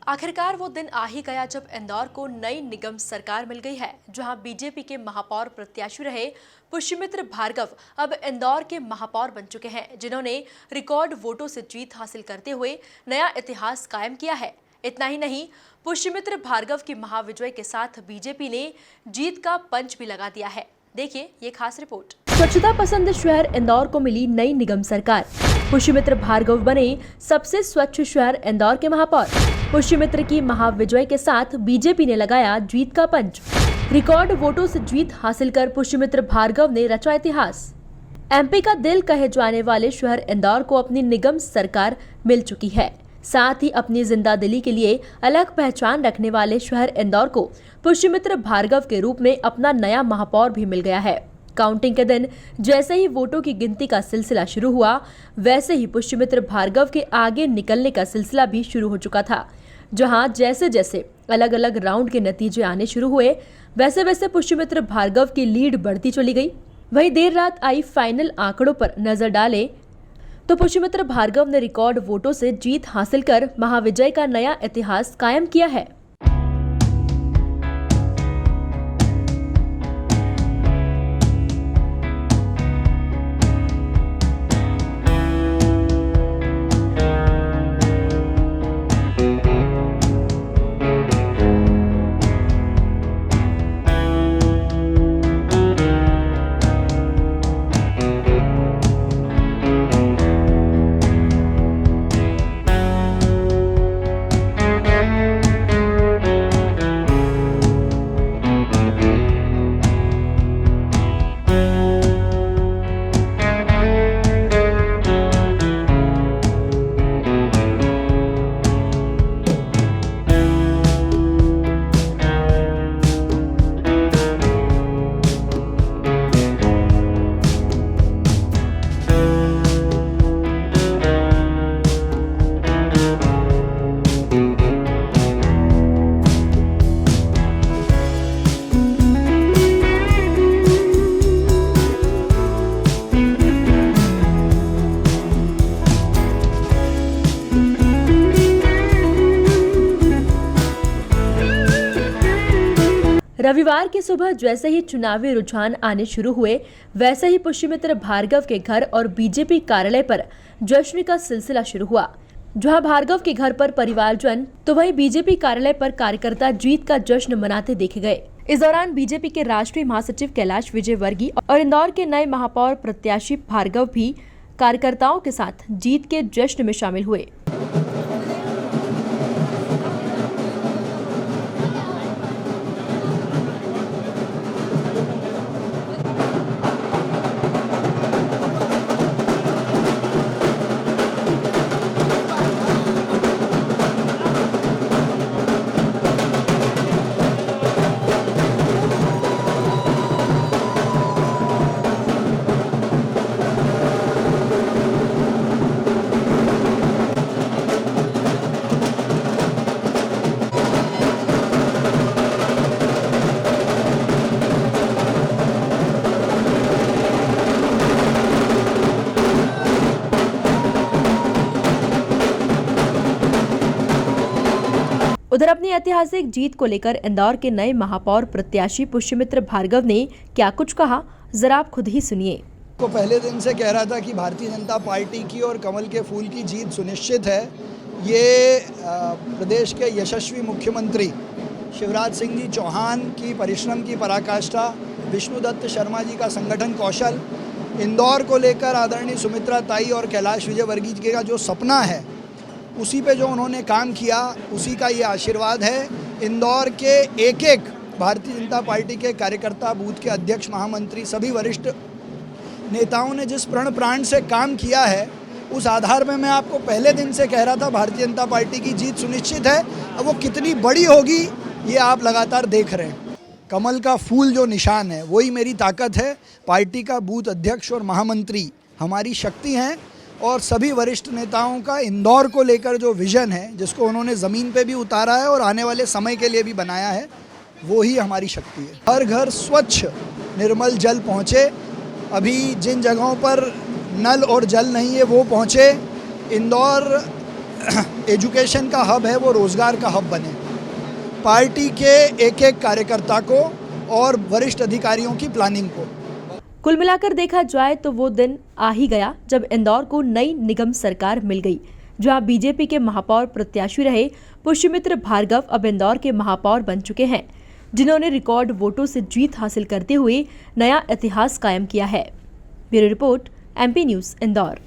आखिरकार वो दिन आ ही गया जब इंदौर को नई निगम सरकार मिल गई है, जहां बीजेपी के महापौर प्रत्याशी रहे पुष्यमित्र भार्गव अब इंदौर के महापौर बन चुके हैं, जिन्होंने रिकॉर्ड वोटों से जीत हासिल करते हुए नया इतिहास कायम किया है। इतना ही नहीं, पुष्यमित्र भार्गव की महाविजय के साथ बीजेपी ने जीत का पंच भी लगा दिया है। देखिए ये खास रिपोर्ट। स्वच्छता पसंद शहर इंदौर को मिली नई निगम सरकार। पुष्यमित्र भार्गव बने सबसे स्वच्छ शहर इंदौर के महापौर। पुष्यमित्र की महाविजय के साथ बीजेपी ने लगाया जीत का पंच। रिकॉर्ड वोटों से जीत हासिल कर पुष्यमित्र भार्गव ने रचा इतिहास। एमपी का दिल कहे जाने वाले शहर इंदौर को अपनी निगम सरकार मिल चुकी है। साथ ही अपनी जिंदा दिली के लिए अलग पहचान रखने वाले शहर इंदौर को पुष्यमित्र भार्गव के रूप में अपना नया महापौर भी मिल गया है। काउंटिंग के दिन जैसे ही वोटों की गिनती का सिलसिला शुरू हुआ, वैसे ही पुष्यमित्र भार्गव के आगे निकलने का सिलसिला भी शुरू हो चुका था। जहां जैसे जैसे अलग अलग राउंड के नतीजे आने शुरू हुए, वैसे वैसे पुष्यमित्र भार्गव की लीड बढ़ती चली गई। वहीं देर रात आई फाइनल आंकड़ों पर नजर डाले तो पुष्यमित्र भार्गव ने रिकॉर्ड वोटों से जीत हासिल कर महाविजय का नया इतिहास कायम किया है। रविवार की सुबह जैसे ही चुनावी रुझान आने शुरू हुए, वैसे ही पुष्यमित्र भार्गव के घर और बीजेपी कार्यालय पर जश्न का सिलसिला शुरू हुआ। जहां भार्गव के घर पर परिवारजन तो वहीं बीजेपी कार्यालय पर कार्यकर्ता जीत का जश्न मनाते देखे गए। इस दौरान बीजेपी के राष्ट्रीय महासचिव कैलाश विजयवर्गीय और इंदौर के नए महापौर प्रत्याशी भार्गव भी कार्यकर्ताओं के साथ जीत के जश्न में शामिल हुए। उधर अपनी ऐतिहासिक जीत को लेकर इंदौर के नए महापौर प्रत्याशी पुष्यमित्र भार्गव ने क्या कुछ कहा, जरा आप खुद ही सुनिए। को पहले दिन से कह रहा था कि भारतीय जनता पार्टी की और कमल के फूल की जीत सुनिश्चित है। ये प्रदेश के यशस्वी मुख्यमंत्री शिवराज सिंह जी चौहान की परिश्रम की पराकाष्ठा, विष्णुदत्त शर्मा जी का संगठन कौशल, इंदौर को लेकर आदरणीय सुमित्रा ताई और कैलाश विजयवर्गीय का जो सपना है, उसी पे जो उन्होंने काम किया, उसी का ये आशीर्वाद है। इंदौर के एक एक भारतीय जनता पार्टी के कार्यकर्ता, बूथ के अध्यक्ष, महामंत्री, सभी वरिष्ठ नेताओं ने जिस प्रण प्राण से काम किया है, उस आधार में मैं आपको पहले दिन से कह रहा था भारतीय जनता पार्टी की जीत सुनिश्चित है। अब वो कितनी बड़ी होगी ये आप लगातार देख रहे हैं। कमल का फूल जो निशान है वही मेरी ताकत है। पार्टी का बूथ अध्यक्ष और महामंत्री हमारी शक्ति हैं और सभी वरिष्ठ नेताओं का इंदौर को लेकर जो विज़न है, जिसको उन्होंने ज़मीन पे भी उतारा है और आने वाले समय के लिए भी बनाया है, वो ही हमारी शक्ति है। हर घर स्वच्छ निर्मल जल पहुँचे। अभी जिन जगहों पर नल और जल नहीं है वो पहुँचे। इंदौर एजुकेशन का हब है वो रोज़गार का हब बने। पार्टी के एक एक कार्यकर्ता को और वरिष्ठ अधिकारियों की प्लानिंग को। कुल मिलाकर देखा जाए तो वो दिन आ ही गया जब इंदौर को नई निगम सरकार मिल गई, जहां बीजेपी के महापौर प्रत्याशी रहे पुष्यमित्र भार्गव अब इंदौर के महापौर बन चुके हैं, जिन्होंने रिकॉर्ड वोटों से जीत हासिल करते हुए नया इतिहास कायम किया है। Bureau report, MP news, Indore.